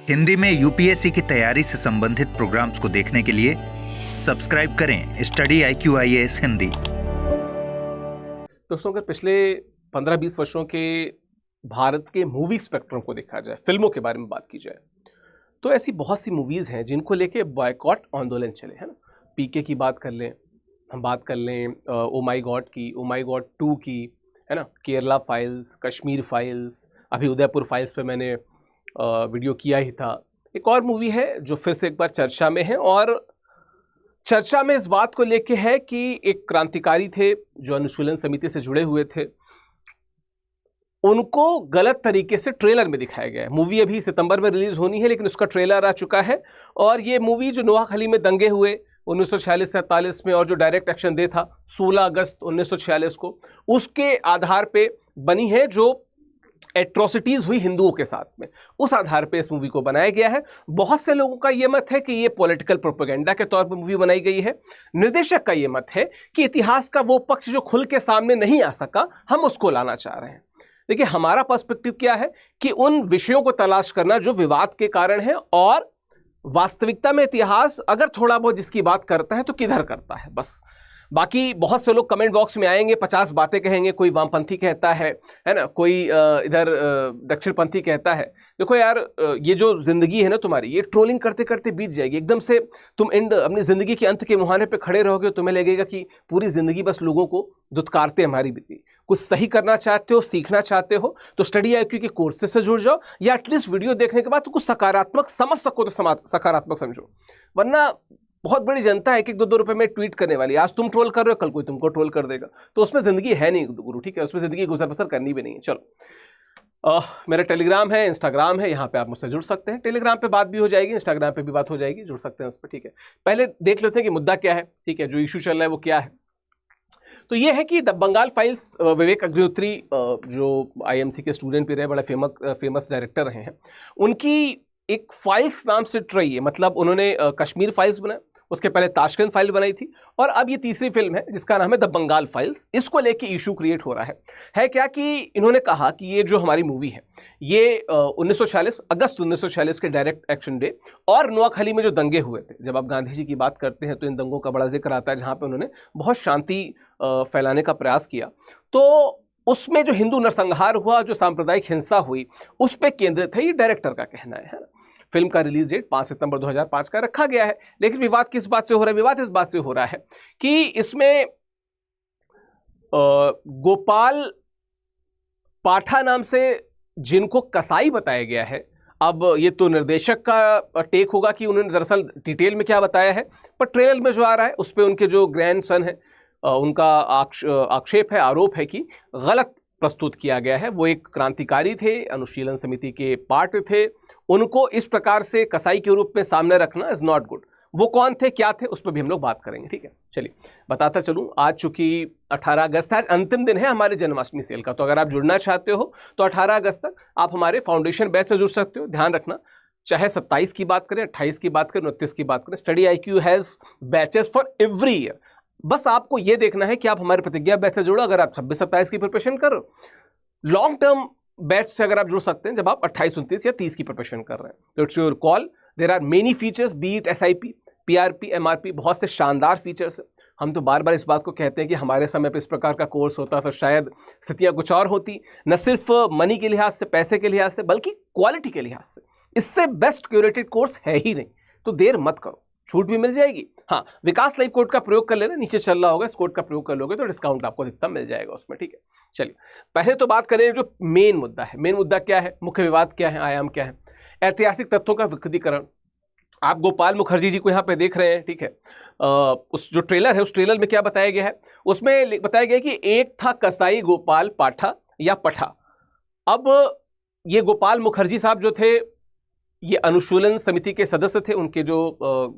हिंदी में यूपीएससी की तैयारी से संबंधित प्रोग्राम्स को देखने के लिए सब्सक्राइब करें स्टडी IQIAS हिंदी। दोस्तों, अगर पिछले 15-20 वर्षों के भारत के मूवी स्पेक्ट्रम को देखा जाए, फिल्मों के बारे में बात की जाए, तो ऐसी बहुत सी मूवीज़ हैं जिनको लेके बॉयकॉट आंदोलन चले, है ना। पीके की बात कर लें, हम बात कर लें ओ माई गॉड की, ओ माई गॉड 2 की, है ना, केरला फाइल्स, कश्मीर फाइल्स, अभी उदयपुर फाइल्स पे मैंने वीडियो किया ही था। एक और मूवी है जो फिर से एक बार चर्चा में है, और चर्चा में इस बात को लेके है कि एक क्रांतिकारी थे जो अनुशीलन समिति से जुड़े हुए थे, उनको गलत तरीके से ट्रेलर में दिखाया गया है। मूवी अभी सितंबर में रिलीज होनी है, लेकिन उसका ट्रेलर आ चुका है। और ये मूवी जो नोआखली में दंगे हुए 1946-47 में, और जो डायरेक्ट एक्शन डे था 16 अगस्त 1946 को, उसके आधार पे बनी है। जो एट्रोसिटीज हुई हिंदुओं के साथ में, उस आधार पे इस मूवी को बनाया गया है। बहुत से लोगों का यह मत है कि ये पॉलिटिकल प्रोपेगेंडा के तौर पर मूवी बनाई गई है। निर्देशक का यह मत है कि इतिहास का वो पक्ष जो खुल के सामने नहीं आ सका, हम उसको लाना चाह रहे हैं। देखिए, हमारा पर्सपेक्टिव क्या है कि उन विषयों को तलाश करना जो विवाद के कारण है, और वास्तविकता में इतिहास अगर थोड़ा बहुत जिसकी बात करता है तो किधर करता है, बस। बाकी बहुत से लोग कमेंट बॉक्स में आएंगे, 50 बातें कहेंगे, कोई वामपंथी कहता है ना, कोई इधर दक्षिणपंथी कहता है। देखो यार, ये जो जिंदगी है ना तुम्हारी, ये ट्रोलिंग करते करते बीत जाएगी। एकदम से तुम अपनी जिंदगी के अंत के मुहाने पे खड़े रहोगे, तुम्हें लगेगा कि पूरी जिंदगी बस लोगों को दुत्कारते हमारी बीती। कुछ सही करना चाहते हो, सीखना चाहते हो, तो स्टडी IQ के कोर्सेज से जुड़ जाओ, या एटलीस्ट वीडियो देखने के बाद तो कुछ सकारात्मक समझ सको तो सकारात्मक समझो। वरना बहुत बड़ी जनता है, 1-2 रुपए में ट्वीट करने वाली। आज तुम ट्रोल कर रहे हो, कल कोई तुमको ट्रोल कर देगा, तो उसमें जिंदगी है नहीं गुरु, ठीक है। उसमें जिंदगी गुजर बसर करनी भी नहीं है। चलो, मेरा टेलीग्राम है, इंस्टाग्राम है, यहाँ पे आप मुझसे जुड़ सकते हैं। टेलीग्राम पे बात भी हो जाएगी, इंस्टाग्राम पे भी बात हो जाएगी, जुड़ सकते हैं उस पर, ठीक है। पहले देख लेते हैं कि मुद्दा क्या है, ठीक है, जो इशू चल रहा है वो क्या है। तो ये है कि द बंगाल फाइल्स, विवेक अग्निहोत्री जो IMC के स्टूडेंट भी रहे, बड़ा फेमस डायरेक्टर रहे हैं, उनकी एक फाइल्स नाम से ट्राई है। मतलब उन्होंने कश्मीर फाइल्स बनाया, उसके पहले ताशकंद फाइल बनाई थी, और अब ये तीसरी फिल्म है जिसका नाम है द बंगाल फाइल्स। इसको लेके इशू क्रिएट हो रहा है क्या कि इन्होंने कहा कि ये जो हमारी मूवी है, ये 1946 अगस्त 1946 के डायरेक्ट एक्शन डे और नोआखली में जो दंगे हुए थे। जब आप गांधी जी की बात करते हैं तो इन दंगों का बड़ा जिक्र आता है, जहां पे उन्होंने बहुत शांति फैलाने का प्रयास किया। तो उसमें जो हिंदू नरसंहार हुआ, जो सांप्रदायिक हिंसा हुई, उस पर केंद्रित है, ये डायरेक्टर का कहना है ना। फिल्म का रिलीज डेट 5 सितंबर 2005 का रखा गया है। लेकिन विवाद किस बात से हो रहा है? विवाद इस बात से हो रहा है कि इसमें गोपाल पाठा नाम से जिनको कसाई बताया गया है, अब ये तो निर्देशक का टेक होगा कि उन्होंने दरअसल डिटेल में क्या बताया है, पर ट्रेलर में जो आ रहा है उस पर उनके जो ग्रैंडसन है, उनका आक्षेप है, आरोप है कि गलत प्रस्तुत किया गया है। वो एक क्रांतिकारी थे, अनुशीलन समिति के पार्ट थे, उनको इस प्रकार से कसाई के रूप में सामने रखना इज नॉट गुड। वो कौन थे, क्या थे, उस पर भी हम लोग बात करेंगे, ठीक है। चलिए बताता चलूं, आज चूंकि 18 अगस्त है, अंतिम दिन है हमारे जन्माष्टमी सेल का, तो अगर आप जुड़ना चाहते हो तो 18 अगस्त तक आप हमारे फाउंडेशन बैच से जुड़ सकते हो। ध्यान रखना, चाहे 27 की बात करें, 28 की बात करें, 29 की बात करें, study IQ has batches for every year. बस आपको यह देखना है कि आप हमारे प्रतिज्ञा बैच से जुड़ो। अगर आप 26-27 की प्रिपरेशन कर रहे हो, लॉन्ग टर्म बैच से अगर आप जुड़ सकते हैं जब आप 28, 29 या 30 की प्रिपरेशन कर रहे हैं, तो it's your call. There are many features, be it SIP, PRP, MRP, बहुत से शानदार फीचर्स हैं। हम तो बार बार इस बात को कहते हैं कि हमारे समय पे इस प्रकार का कोर्स होता तो शायद स्थितियां कुछ और होती, न सिर्फ मनी के लिहाज से, पैसे के लिहाज से, बल्कि क्वालिटी के लिहाज से। इससे बेस्ट क्यूरेटेड कोर्स है ही नहीं, तो देर मत करो, छूट भी मिल जाएगी। हाँ, विकास लाइव कोड का प्रयोग कर लेना, नीचे चल रहा होगा, इस कोड का प्रयोग कर लोगे तो डिस्काउंट आपको अधिकतम मिल जाएगा उसमें, ठीक है। चलिए पहले तो बात करें जो मेन मुद्दा है। मेन मुद्दा क्या है, मुख्य विवाद क्या है, आयाम क्या है? ऐतिहासिक तथ्यों का विकृतीकरण। आप गोपाल मुखर्जी जी को यहाँ पे देख रहे हैं, ठीक है। उस जो ट्रेलर है, उस ट्रेलर में क्या बताया गया है? उसमें बताया गया कि एक था कसाई गोपाल पाठा या पठा। अब ये गोपाल मुखर्जी साहब जो थे, ये अनुशीलन समिति के सदस्य थे। उनके जो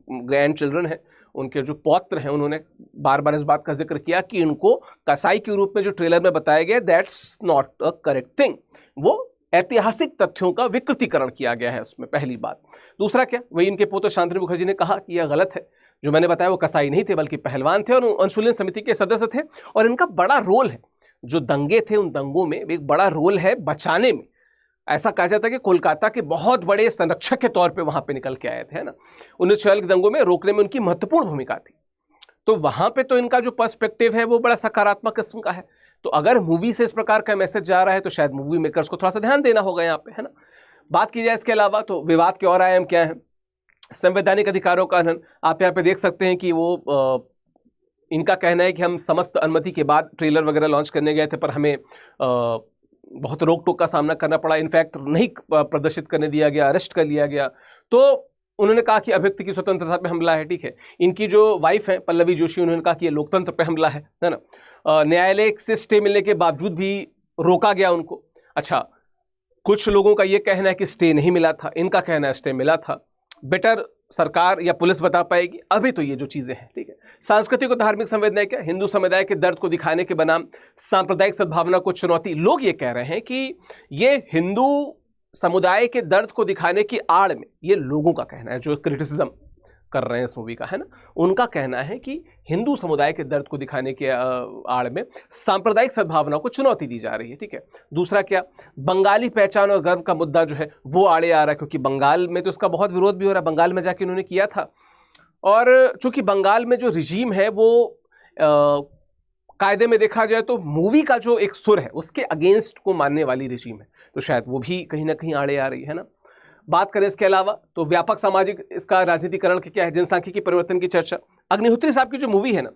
ग्रैंड चिल्ड्रन हैं, उनके जो पौत्र हैं, उन्होंने बार बार इस बात का जिक्र किया कि उनको कसाई के रूप में जो ट्रेलर में बताया गया, that's not a correct thing. वो ऐतिहासिक तथ्यों का विकृतीकरण किया गया है उसमें, पहली बात। दूसरा क्या, वही इनके पुत्र शांतनु मुखर्जी ने कहा कि यह गलत है। जो मैंने बताया वो कसाई नहीं थे बल्कि पहलवान थे, और अनुशीलन समिति के सदस्य थे, और इनका बड़ा रोल है। जो दंगे थे, उन दंगों में एक बड़ा रोल है बचाने में। ऐसा कहा जाता है कि कोलकाता के बहुत बड़े संरक्षक के तौर पे वहां पे निकल के आए थे, है ना। 1946 के दंगों में रोकने में उनकी महत्वपूर्ण भूमिका थी। तो वहां पे तो इनका जो पर्सपेक्टिव है वो बड़ा सकारात्मक किस्म का है। तो अगर मूवी से इस प्रकार का मैसेज जा रहा है तो शायद मूवी मेकर्स को थोड़ा सा ध्यान देना होगा यहाँ पे, है ना। बात की जाए इसके अलावा तो विवाद के और आयाम क्या है। संवैधानिक अधिकारों का हनन, आप यहाँ पे देख सकते हैं कि वो इनका कहना है कि हम समस्त अनुमति के बाद ट्रेलर वगैरह लॉन्च करने गए थे, पर हमें बहुत रोक टोक का सामना करना पड़ा, इनफैक्ट नहीं प्रदर्शित करने दिया गया, अरेस्ट कर लिया गया। तो उन्होंने कहा कि अभिव्यक्ति की स्वतंत्रता पे हमला है, ठीक है। इनकी जो वाइफ है पल्लवी जोशी, उन्होंने कहा कि ये लोकतंत्र पे हमला है ना। न्यायालय से स्टे मिलने के बावजूद भी रोका गया उनको। अच्छा, कुछ लोगों का ये कहना है कि स्टे नहीं मिला था, इनका कहना है स्टे मिला था। बेटर सरकार या पुलिस बता पाएगी अभी तो ये जो चीजें हैं, ठीक है। सांस्कृतिक और धार्मिक संवेदनाएं क्या, हिंदू समुदाय के दर्द को दिखाने के बनाम सांप्रदायिक सद्भावना को चुनौती। लोग ये कह रहे हैं कि ये हिंदू समुदाय के दर्द को दिखाने की आड़ में, ये लोगों का कहना है जो क्रिटिसिज्म कर रहे हैं इस मूवी का, है ना, उनका कहना है कि हिंदू समुदाय के दर्द को दिखाने के आड़ में सांप्रदायिक सद्भावना को चुनौती दी जा रही है, ठीक है। दूसरा क्या, बंगाली पहचान और गर्व का मुद्दा जो है वो आड़े आ रहा है, क्योंकि बंगाल में तो इसका बहुत विरोध भी हो रहा है। बंगाल में जाके उन्होंने किया था, और चूंकि बंगाल में जो रिजीम है वो कायदे में देखा जाए तो मूवी का जो एक सुर है उसके अगेंस्ट को मानने वाली रिजीम है, तो शायद वो भी कहीं ना कहीं आड़े आ रही है ना। बात करें इसके अलावा तो व्यापक सामाजिक इसका राजनीतिकरण क्या है, जनसांख्यिकी परिवर्तन की चर्चा। अग्निहोत्री साहब की जो मूवी है ना,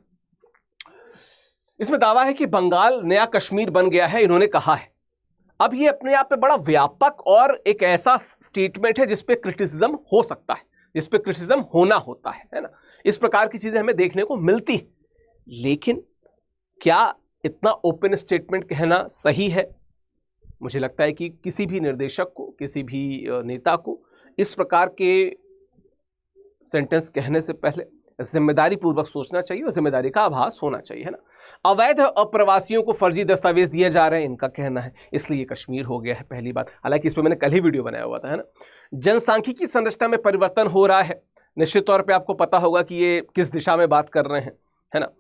इसमें दावा है कि बंगाल नया कश्मीर बन गया है, इन्होंने कहा है। अब ये अपने आप में बड़ा व्यापक और एक ऐसा स्टेटमेंट है जिसपे क्रिटिसिज्म हो सकता है, जिसपे क्रिटिसिज्म होना होता है ना। इस प्रकार की चीजें हमें देखने को मिलती है, लेकिन क्या इतना ओपन स्टेटमेंट कहना सही है? मुझे लगता है कि किसी भी निर्देशक को, किसी भी नेता को इस प्रकार के सेंटेंस कहने से पहले जिम्मेदारी पूर्वक सोचना चाहिए और जिम्मेदारी का आभास होना चाहिए, है ना। अवैध अप्रवासियों को फर्जी दस्तावेज दिए जा रहे हैं, इनका कहना है, इसलिए कश्मीर हो गया है, पहली बात। हालांकि इस पर मैंने कल ही वीडियो बनाया हुआ था, है ना। जनसांख्यिकी संरचना में परिवर्तन हो रहा है, निश्चित तौर पे आपको पता होगा कि ये किस दिशा में बात कर रहे हैं, है ना।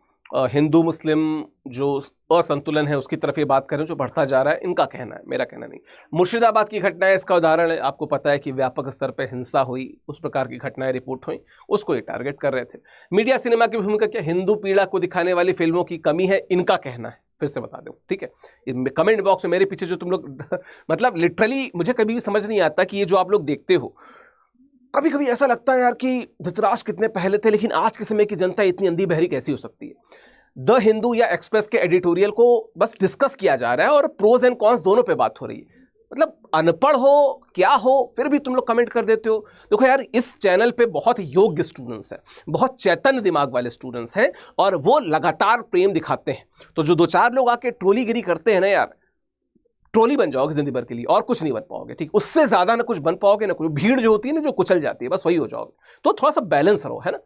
हिंदू मुस्लिम जो असंतुलन है उसकी तरफ ये बात कर रहे हैं, जो बढ़ता जा रहा है, इनका कहना है, मेरा कहना नहीं। मुर्शिदाबाद की घटनाएं इसका उदाहरण है। आपको पता है कि व्यापक स्तर पर हिंसा हुई, उस प्रकार की घटनाएं रिपोर्ट हुई, उसको ये टारगेट कर रहे थे। मीडिया सिनेमा की भूमिका क्या, हिंदू पीड़ा को दिखाने वाली फिल्मों की कमी है, इनका कहना है। फिर से बता दूं, ठीक है, कमेंट बॉक्स में मेरे पीछे जो तुम लोग मतलब लिटरली मुझे कभी भी समझ नहीं आता कि ये जो आप लोग देखते हो, कभी कभी ऐसा लगता है यार कि धृतराष्ट्र कितने पहले थे, लेकिन आज के समय की जनता इतनी अंधी बहरी कैसी हो सकती है। द हिंदू या एक्सप्रेस के एडिटोरियल को बस डिस्कस किया जा रहा है और प्रोज एंड कॉन्स दोनों पे बात हो रही है। मतलब अनपढ़ हो क्या हो, फिर भी तुम लोग कमेंट कर देते हो। देखो यार, इस चैनल पे बहुत योग्य स्टूडेंट्स हैं, बहुत चैतन्य दिमाग वाले स्टूडेंट्स हैं, और वो लगातार प्रेम दिखाते हैं। तो जो दो चार लोग आके ट्रोलीगिरी करते हैं ना यार, ट्रोली बन जाओगे जिंदगी भर के लिए, और कुछ नहीं बन पाओगे, ठीक। उससे ज्यादा ना कुछ बन पाओगे ना कुछ। भीड़ जो होती है ना, जो कुचल जाती है, बस वही हो जाओगे। तो थोड़ा सा बैलेंस रहो, है ना,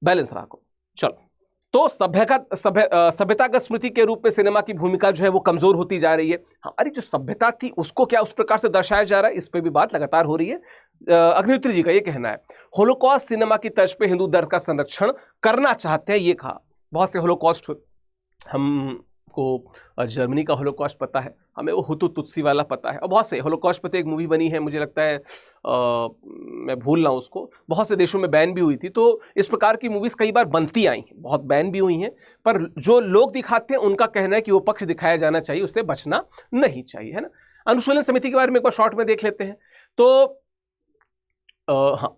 बैलेंस रखो। चलो, तो सभ्यतागत स्मृति के रूप में सिनेमा की भूमिका जो है वो कमजोर होती जा रही है। हमारी जो सभ्यता थी उसको क्या उस प्रकार से दर्शाया जा रहा है, इस पर भी बात लगातार हो रही है। अग्निहोत्री जी का ये कहना है, होलोकॉस्ट सिनेमा की तर्ज पे हिंदू दर्द का संरक्षण करना चाहते हैं, ये कहा। बहुत से होलोकॉस्ट, हमको जर्मनी का होलोकॉस्ट पता है, हमें वो हुतु तुत्सी वाला पता है, और बहुत से होलोकॉस्ट पे तो एक मूवी बनी है, मुझे लगता है मैं भूल रहा हूँ उसको, बहुत से देशों में बैन भी हुई थी। तो इस प्रकार की मूवीज़ कई बार बनती आई हैं, बहुत बैन भी हुई हैं, पर जो लोग दिखाते हैं उनका कहना है कि वो पक्ष दिखाया जाना चाहिए, उससे बचना नहीं चाहिए, है ना। अनुशीलन समिति के बारे में एक बार शॉर्ट में देख लेते हैं। तो हाँ,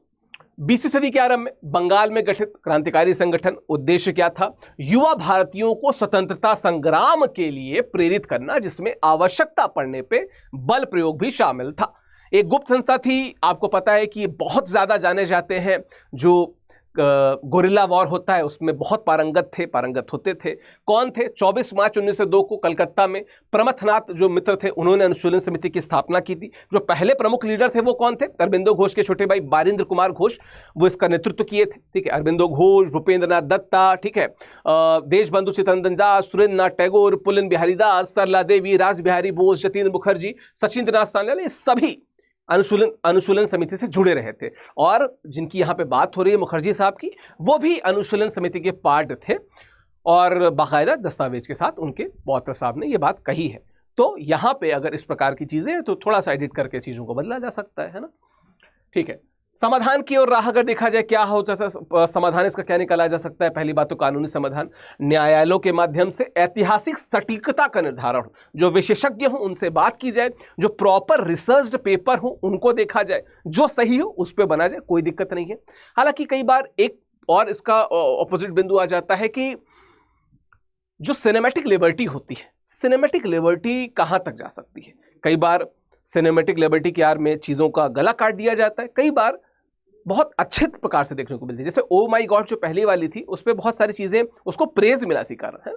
20वीं सदी के आरंभ में बंगाल में गठित क्रांतिकारी संगठन, उद्देश्य क्या था, युवा भारतीयों को स्वतंत्रता संग्राम के लिए प्रेरित करना, जिसमें आवश्यकता पड़ने पे बल प्रयोग भी शामिल था। एक गुप्त संस्था थी, आपको पता है कि बहुत ज्यादा जाने जाते हैं, जो गोरिल्ला वॉर होता है उसमें बहुत पारंगत होते थे। कौन थे? 24 मार्च 1902 को कलकत्ता में प्रमथनाथ जो मित्र थे, उन्होंने अनुशीलन समिति की स्थापना की थी। जो पहले प्रमुख लीडर थे वो कौन थे? अरबिंदो घोष के छोटे भाई बारिंद्र कुमार घोष, वो इसका नेतृत्व किए थे, ठीक है। अरबिंदो घोष, भूपेंद्र नाथ दत्ता, ठीक है, देशबंधु चित्तरंजन दास, सुरेंद्र नाथ टैगोर, पुलिन बिहारी दास, सरला देवी, राज बिहारी बोस, जतीन्द्र मुखर्जी, सचिंद्र नाथ सान्याल, ये सभी अनुशीलन समिति से जुड़े रहे थे। और जिनकी यहाँ पे बात हो रही है मुखर्जी साहब की, वो भी अनुशीलन समिति के पार्ट थे, और बाकायदा दस्तावेज के साथ उनके बौद्ध साहब ने ये बात कही है। तो यहां पे अगर इस प्रकार की चीजें हैं तो थोड़ा सा एडिट करके चीजों को बदला जा सकता है ना। ठीक है, समाधान की ओर राह अगर देखा जाए क्या हो, जैसा समाधान इसका क्या निकाला जा सकता है। पहली बात तो कानूनी समाधान, न्यायालयों के माध्यम से ऐतिहासिक सटीकता का निर्धारण, जो विशेषज्ञ हो उनसे बात की जाए, जो प्रॉपर रिसर्च्ड पेपर हो उनको देखा जाए, जो सही हो उस पर बना जाए, कोई दिक्कत नहीं है। हालांकि कई बार एक और इसका ऑपोजिट बिंदु आ जाता है कि जो सिनेमैटिक लिबर्टी होती है, सिनेमैटिक लिबर्टी कहां तक जा सकती है। कई बार सिनेमैटिक लिबर्टी के आड़ में चीजों का गला काट दिया जाता है, कई बार बहुत अच्छे प्रकार से देखने को मिलती है। जैसे ओ माई गॉड जो पहली वाली थी उस पर बहुत सारी चीजें उसको प्रेज मिला सी कारण है।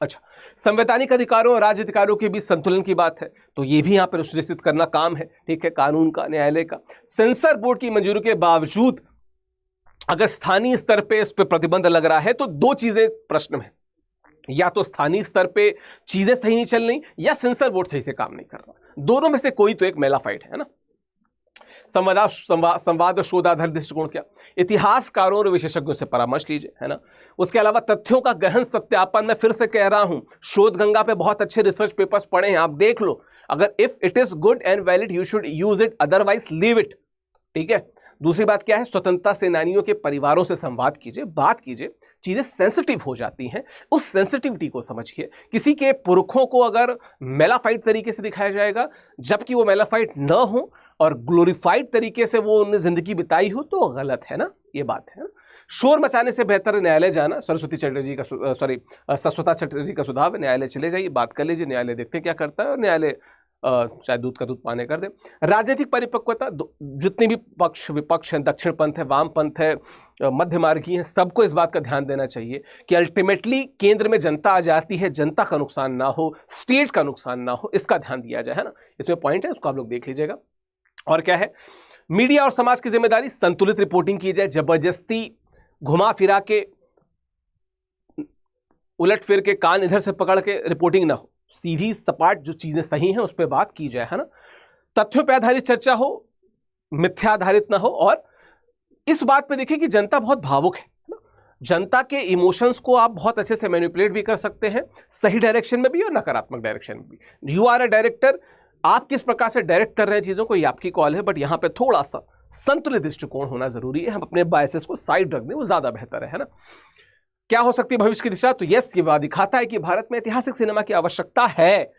अच्छा, संवैधानिक अधिकारों और राज्य अधिकारों के बीच संतुलन की बात है, तो ये भी यहां पर सुनिश्चित करना काम है। ठीक है, कानून का, न्यायालय का। सेंसर बोर्ड की मंजूरी के बावजूद अगर स्थानीय स्तर पे इस पर प्रतिबंध लग रहा है तो दो चीजें प्रश्न में, या तो स्थानीय स्तर पे चीजें सही नहीं चल रही या सेंसर बोर्ड सही से काम नहीं कर रहा, दोनों में से कोई तो एक मेलाफाइट है ना। संवाद और शोध आधारित दृष्टिकोण क्या, इतिहासकारों और विशेषज्ञों से परामर्श लीजिए, है ना। उसके अलावा तथ्यों का गहन सत्यापन, मैं फिर से कह रहा हूं, शोध गंगा पे बहुत अच्छे रिसर्च पेपर्स पढ़े हैं, आप देख लो। अगर if it is good and valid you should use it, otherwise leave it. ठीक है, दूसरी बात क्या है, स्वतंत्रता सेनानियों के परिवारों से संवाद कीजिए, बात कीजिए, चीजें सेंसिटिव हो जाती हैं, उस सेंसिटिविटी को समझिए। किसी के पुरखों को अगर मेलाफाइट तरीके से दिखाया जाएगा जबकि वो मेलाफाइट न हो और ग्लोरीफाइड तरीके से वो उन्हें जिंदगी बिताई हो तो गलत है ना, ये बात है ना। शोर मचाने से बेहतर न्यायालय जाना, सरस्वती चटर्जी का सरस्वता चटर्जी का सुझाव है, न्यायालय चले जाइए, बात कर लीजिए, न्यायालय देखते क्या करता है और न्यायालय शायद दूध का दूध पाने कर दे। राजनीतिक परिपक्वता, जितने भी पक्ष विपक्ष हैं, दक्षिण पंथ है, वाम पंथ है, मध्य मार्गी है, सबको इस बात का ध्यान देना चाहिए कि अल्टीमेटली केंद्र में जनता आ जाती है, जनता का नुकसान ना हो, स्टेट का नुकसान ना हो, इसका ध्यान दिया जाए, है ना। इसमें पॉइंट है, उसको आप लोग देख लीजिएगा। और क्या है, मीडिया और समाज की जिम्मेदारी, संतुलित रिपोर्टिंग की जाए, जबरदस्ती घुमा फिरा के, उलट फिर के, कान इधर से पकड़ के रिपोर्टिंग ना हो, सीधी सपाट जो चीजें सही हैं उस पर बात की जाए, है ना। तथ्यों पर आधारित चर्चा हो, मिथ्या आधारित ना हो। और इस बात पे देखिए कि जनता बहुत भावुक है ना, जनता के इमोशंस को आप बहुत अच्छे से मैनिपुलेट भी कर सकते हैं, सही डायरेक्शन में भी और नकारात्मक डायरेक्शन में भी। यू आर अ डायरेक्टर, आप किस प्रकार से डायरेक्ट कर रहे हैं चीजों को, ये आपकी कॉल है, बट यहां पे थोड़ा सा संतुलित दृष्टिकोण होना जरूरी है। हम अपने बायसेस को साइड रख दें, वो ज्यादा बेहतर है ना। क्या हो सकती है भविष्य की दिशा, तो यस, ये दिखाता है कि भारत में ऐतिहासिक सिनेमा की आवश्यकता है।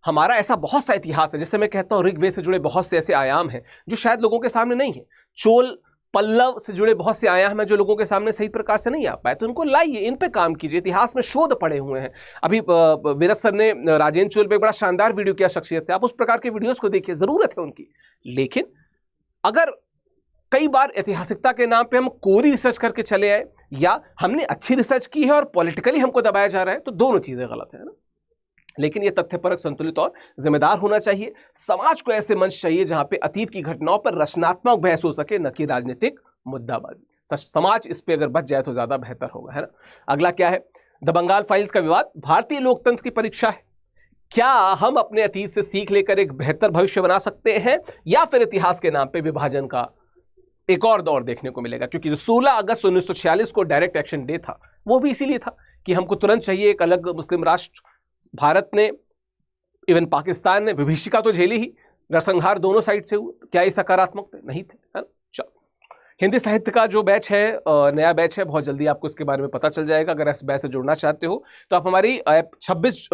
हमारा ऐसा बहुत सा इतिहास है, जैसे मैं कहता हूं ऋग्वेद से जुड़े बहुत से ऐसे आयाम हैं जो शायद लोगों के सामने नहीं है, चोल पल्लव से जुड़े बहुत से आयाम हैं जो लोगों के सामने सही प्रकार से नहीं आ पाए, तो उनको लाइए, इन पे काम कीजिए। इतिहास में शोध पड़े हुए हैं। अभी विरत सर ने राजेंद्र चोल पे एक बड़ा शानदार वीडियो किया शख्सियत से, आप उस प्रकार के वीडियोस को देखिए, जरूरत है उनकी। लेकिन अगर कई बार ऐतिहासिकता के नाम पे हम कोरी रिसर्च करके चले आए, या हमने अच्छी रिसर्च की है और पॉलिटिकली हमको दबाया जा रहा है, तो दोनों चीजें गलत है ना। लेकिन यह तथ्यपरक, संतुलित और जिम्मेदार होना चाहिए। समाज को ऐसे मंच चाहिए जहां पे अतीत की घटनाओं पर रचनात्मक बहस हो सके, न कि राजनीतिक मुद्दाबाजी। समाज इस पे अगर बच जाए तो ज्यादा बेहतर होगा, है ना। अगला क्या है, द बंगाल फाइल्स का विवाद भारतीय लोकतंत्र की परीक्षा है। क्या हम अपने अतीत से सीख लेकर एक बेहतर भविष्य बना सकते हैं, या फिर इतिहास के नाम पे विभाजन का एक और दौर देखने को मिलेगा। क्योंकि जो 16 अगस्त 1946 को डायरेक्ट एक्शन डे था, वो भी इसीलिए था कि हमको तुरंत चाहिए एक अलग मुस्लिम राष्ट्र। भारत ने, इवन पाकिस्तान ने विभीषिका तो झेली ही, नरसंहार दोनों साइड से हुआ, क्या ये सकारात्मक थे? नहीं थे, है ना। चलो, हिंदी साहित्य का जो बैच है, नया बैच है, बहुत जल्दी आपको इसके बारे में पता चल जाएगा। अगर इस बैच से जुड़ना चाहते हो तो आप हमारी ऐप, 26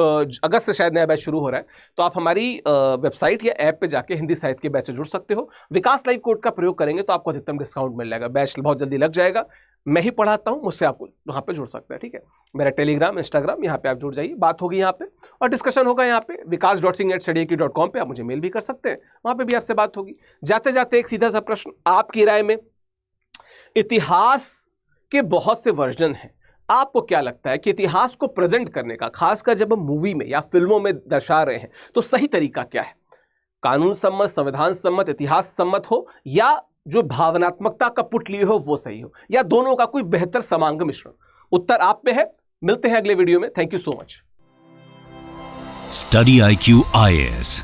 अगस्त से शायद नया बैच शुरू हो रहा है, तो आप हमारी वेबसाइट या ऐप पे जाके हिंदी साहित्य के बैच से जुड़ सकते हो। विकास लाइव कोड का प्रयोग करेंगे तो आपको अधिकतम डिस्काउंट मिल जाएगा। बैच बहुत जल्दी लग जाएगा, मैं ही पढ़ाता हूँ, मुझसे आपको वहाँ पे जुड़ सकते हैं। ठीक है, मेरा टेलीग्राम, इंस्टाग्राम, यहाँ पे आप जुड़ जाइए, बात होगी यहाँ पे और डिस्कशन होगा यहाँ पे। vikas.singh@study.com पे आप मुझे मेल भी कर सकते हैं, वहाँ पे भी आपसे बात होगी। जाते जाते एक सीधा सा प्रश्न, आपकी राय में इतिहास के बहुत से वर्जन हैं, आपको क्या लगता है कि इतिहास को प्रेजेंट करने का, खासकर जब हम मूवी में या फिल्मों में दर्शा रहे हैं, तो सही तरीका क्या है? कानून सम्मत, संविधान सम्मत, इतिहास सम्मत हो, या जो भावनात्मकता का पुट लिए हो वो सही हो, या दोनों का कोई बेहतर समांग मिश्रण? उत्तर आप पे है। मिलते हैं अगले वीडियो में। Thank you so much. Study IQ IAS,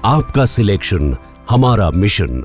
आपका सिलेक्शन हमारा मिशन।